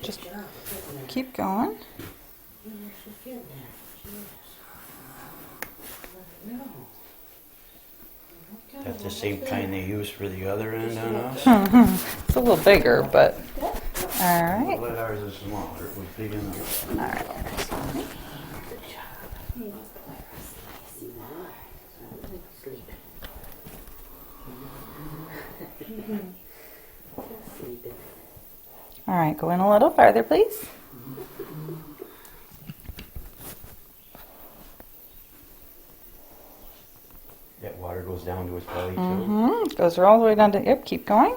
Just keep going. Got the same kind they use for the other end on us? It's a little bigger, but all right. Well, ours is smaller. It was big enough. All right. All right, go in a little farther, please. That water goes down to his belly too. Mm-hmm. Goes all the way down to, yep, keep going.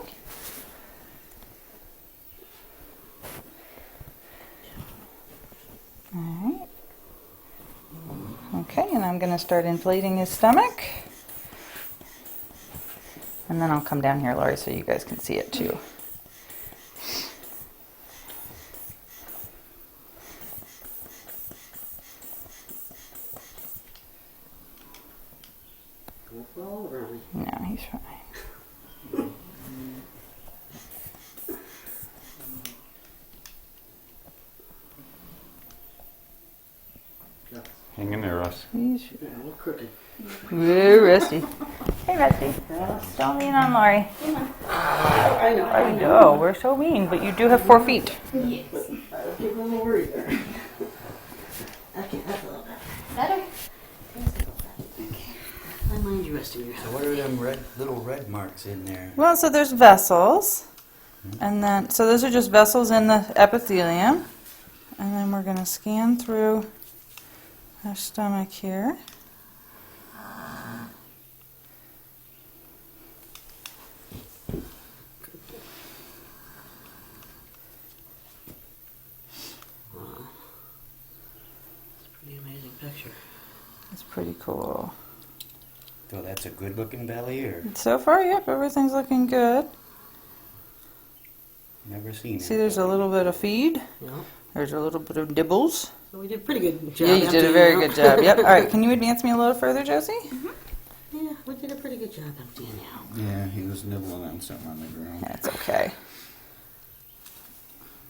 All right. Okay, and I'm going to start inflating his stomach. And then I'll come down here, Lori, so you guys can see it too. No, he's fine. Hang in there, Russ. He's a little crooked. very rusty. Hey, Rusty. Don't lean on Lori. I know. I know, we're so mean, but you do have 4 feet. Yes. I was getting a little worried there. Okay, that's a little better. I mind you resting your So what are them little red marks in there? Well, so there's vessels, and then, so those are just vessels in the epithelium, and then we're going to scan through our stomach here. Picture. It's pretty cool. So that's a good looking belly, or So far, yep, everything's looking good. never seen it? See, there's a little bit of feed. Yeah. There's a little bit of dibbles. So we did a pretty good job. Yeah, you did a very good job. Yep. All right, can you advance me a little further, Josie? Yeah, we did a pretty good job emptying out. Yeah, he was nibbling on something on the ground. That's okay.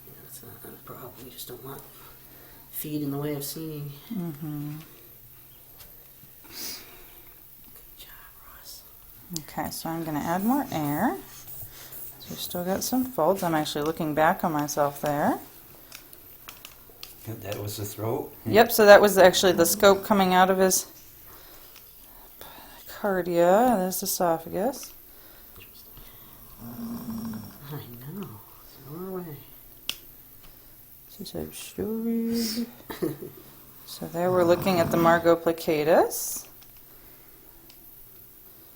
Yeah, that's not a problem. We just don't want feed in the way of seeing. Mm-hmm. Good job, Ross. Okay, so I'm going to add more air. So we've still got some folds. I'm actually looking back on myself there. That was the throat? Yep, so that was actually the scope coming out of his cardia. There's esophagus. I know. Throw her away. This is story. So there we're looking at the Margot plicatus.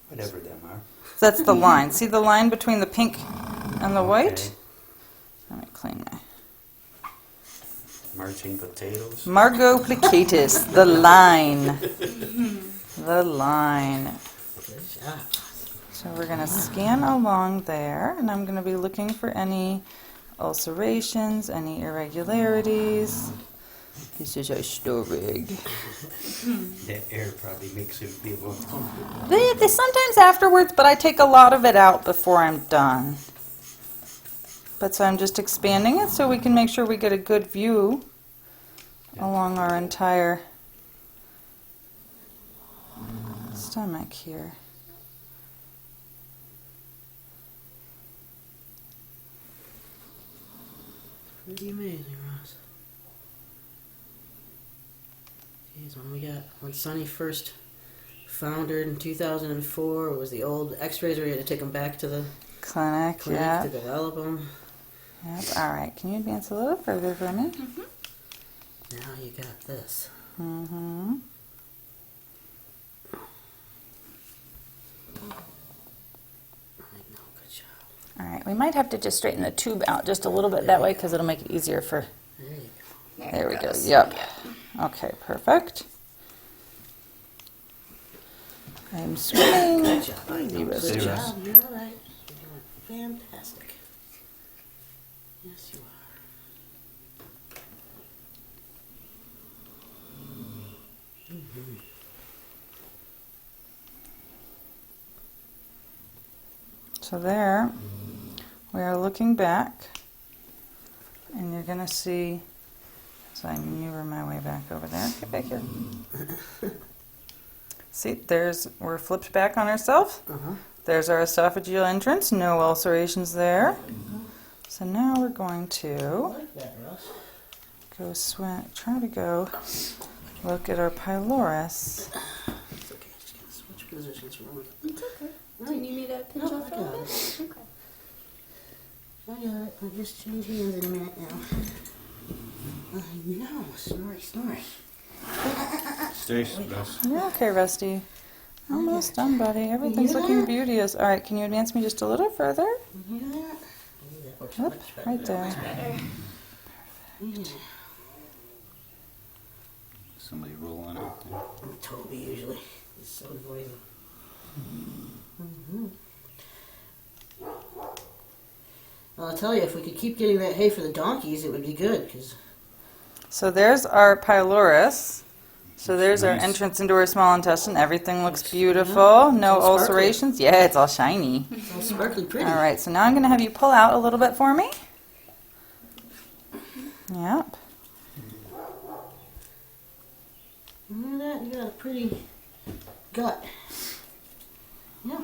Whatever them are. That's the line. See the line between the pink and the white? Okay. Let me clean my... Marching potatoes. Margot plicatus, the line. The line. Good job. So we're going to scan along there, and I'm going to be looking for any ulcerations, any irregularities. This is our stomach. That air probably makes him feel uncomfortable. They sometimes afterwards, but I take a lot of it out before I'm done. But so I'm just expanding it so we can make sure we get a good view along our entire stomach here. Pretty amazing, Ross. Jeez, when Sonny first found her in 2004, it was the old x-rays where you had to take them back to the Clinic, clinic yeah. to develop them. Yep. All right. Can you advance a little further for me? Now you got this. Mm-hmm. I know, good job. All right. We might have to just straighten the tube out just a little bit that way because it'll make it easier for... There you go. There we go. Yep. Okay, perfect. I'm swimming. Good job. I know. Zero, Good zero. job. You're all right. You're doing fantastic. Yes, you are. So there, we are looking back And you're going to see, so I maneuver my way back over there. Get back here. See, we're flipped back on ourselves. There's our esophageal entrance. No ulcerations there. So now we're going to like that, Russ. try to go look at our pylorus. It's okay. Just gonna switch positions for a moment. It's okay. Do you need a pinch No, off I a got little it. bit? Okay. I got it. I'll just change hands in a minute now. No, snorri. Stay, Russ. You're okay, Rusty. Almost done, buddy. Everything's looking beauteous. All right, can you advance me just a little further? You hear that? That works Yep, much better. right there. Better. Yeah. Somebody rolling out there. Toby usually. He's so noisy. Well, I'll tell you, if we could keep getting that hay for the donkeys, it would be good, because So there's our pylorus. So there's our Nice. entrance into our small intestine. Everything looks beautiful. No It's all sparkly. ulcerations. Yeah, it's all shiny. it's all sparkly pretty. All right, so now I'm going to have you pull out a little bit for me. Yep. Look at that, you got a pretty gut. Yeah.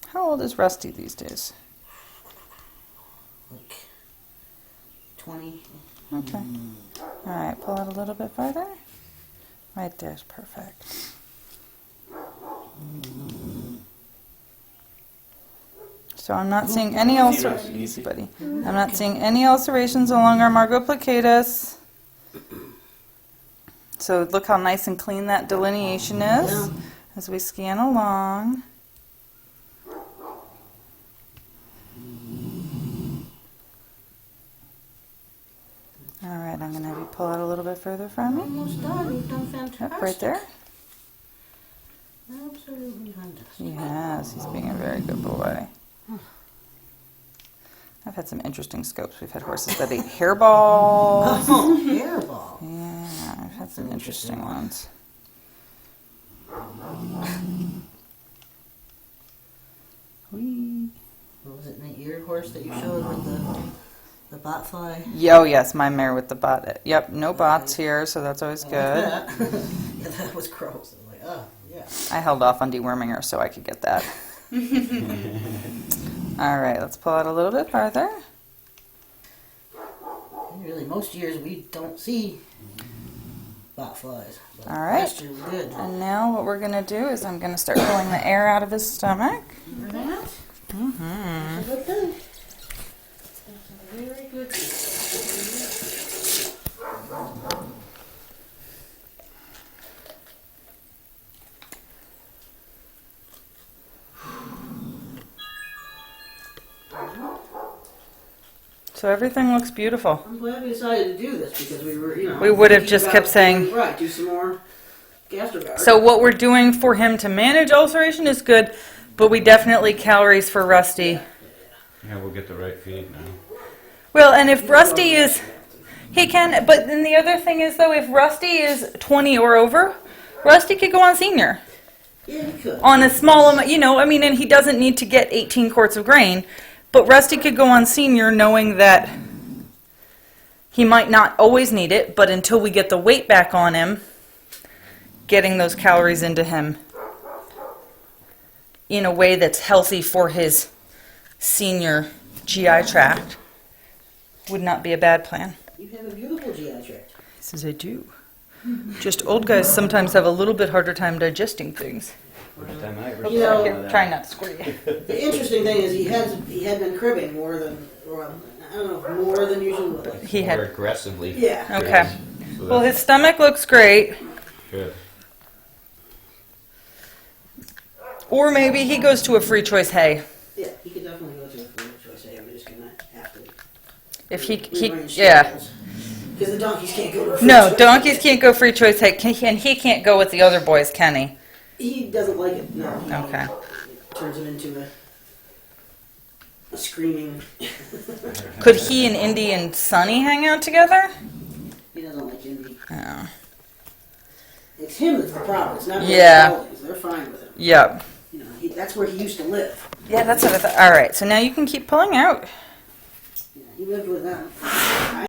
How old is Rusty these days? Like 20. Okay. All right, pull out a little bit farther. Right there's perfect. So I'm not seeing any ulcerations. Easy, buddy. I'm not seeing any ulcerations along our margoplicatus. So look how nice and clean that delineation is Yeah. as we scan along. All right, I'm going to have you pull out a little bit further from me. Almost done. You've done fantastic. Yep, right there. Absolutely fantastic. He has. He's being a very good boy. I've had some interesting scopes. We've had horses that ate hairballs. Oh, hairball. Yeah, I've had some interesting ones. Whee. What was it, that eared horse that you showed with the botfly? Oh, yes, my mare with the bot. Yep, no bots here, so that's always good. I like that. Yeah, that was gross. I was like, oh, yeah. I held off on deworming her so I could get that. All right, let's pull out a little bit farther. And really, most years we don't see botflies. But All right. last year we did. And now what we're going to do is I'm going to start pulling the air out of his stomach. Remember that? Mm-hmm. That's a good thing. That's a very good thing. So everything looks beautiful. I'm glad we decided to do this because we were, We would have thinking just about kept saying- doing- right, do some more gastroscopy. So what we're doing for him to manage ulceration is good, but we definitely calories for Rusty. Yeah, we'll get the right feed now. Well, and if Rusty is, he can, but then the other thing is though, if Rusty is 20 or over, Rusty could go on senior. Yeah, you could. On a small amount, and he doesn't need to get 18 quarts of grain, but Rusty could go on senior knowing that he might not always need it, but until we get the weight back on him, getting those calories into him in a way that's healthy for his senior GI tract would not be a bad plan. You have a beautiful GI tract. He says, I do. Just old guys sometimes have a little bit harder time digesting things. First time I ever You saw know- Here, that. try not to squirt you. The interesting thing is he had been cribbing more than, or I don't know, more than usual. He More had. aggressively. Yeah. Okay. So Well, that's his stomach looks great. good. Or maybe he goes to a free choice hay. Yeah, he could definitely go to a food choice. Hey, we're just gonna have to. If he rearrange yeah. schedules. Because the donkeys can't go to a food No, choice. donkeys can't go free choice hay, and he can't go with the other boys, can he? He doesn't like it. No. Okay. It turns him into a screaming. Could he and Indy and Sonny hang out together? He doesn't like Indy. Oh. It's him that's the problem. It's not the Yeah. donkeys. They're fine with him. Yep. That's where he used to live. Yeah, that's what I thought. All right, so now you can keep pulling out. He lived with them.